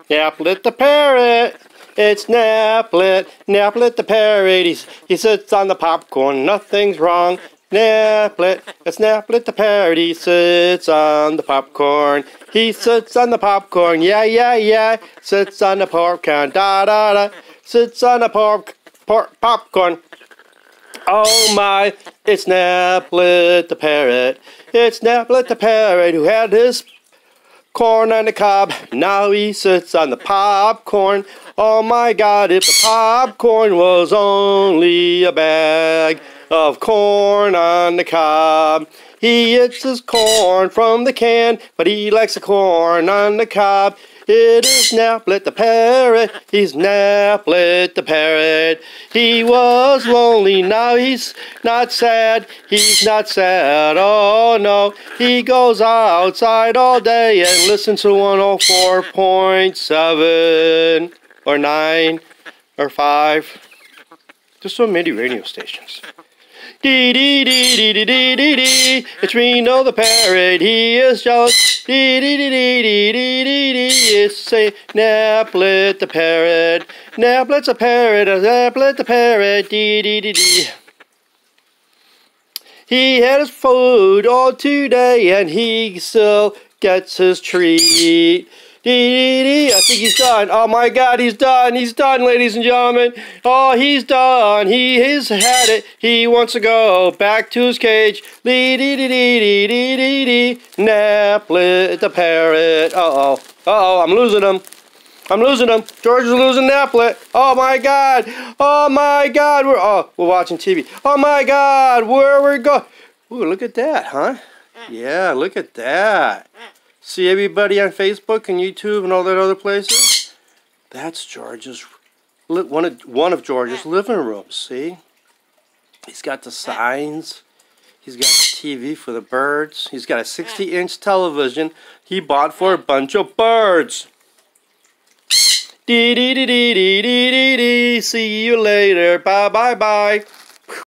Napplet the parrot, it's Napplet, Napplet the parrot, he sits on the popcorn, nothing's wrong. Napplet, it's Napplet the parrot, he sits on the popcorn. He sits on the popcorn, yeah, yeah, yeah, sits on the popcorn, da, da, da, sits on the popcorn. Oh my, it's Napplet the parrot, it's Napplet the parrot who had his corn on the cob, now he sits on the popcorn. Oh my God, if the popcorn was only a bag of corn on the cob. He eats his corn from the can, but he likes the corn on the cob. It is Napplet the parrot, he's Napplet the parrot. He was lonely, now he's not sad, he's not sad, oh no. He goes outside all day and listens to 104.7 or 9 or 5. There's so many radio stations. Dee dee dee dee dee dee dee dee. It's Reno the parrot, he is jealous. Dee dee dee dee dee dee dee dee. It's a Napplet the parrot. Naplet's a parrot, a Napplet the parrot. Dee dee dee dee. He had his food all today and he still gets his treat. Dee, dee, dee. I think he's done. Oh my God, he's done. He's done, ladies and gentlemen. Oh, he's done. He has had it. He wants to go back to his cage. Dee, dee, dee, dee, dee, dee, dee, dee. Napplet the parrot. Uh-oh. Uh-oh, I'm losing him. I'm losing him. George is losing Napplet. Oh my God. Oh my God. We're watching TV. Oh my God. Where we go? Ooh, look at that, huh? Yeah, look at that. See everybody on Facebook and YouTube and all that other places? That's George's, one of George's living rooms, see? He's got the signs. He's got the TV for the birds. He's got a 60-inch television he bought for a bunch of birds. Dee dee dee dee dee dee dee. See you later. Bye bye bye.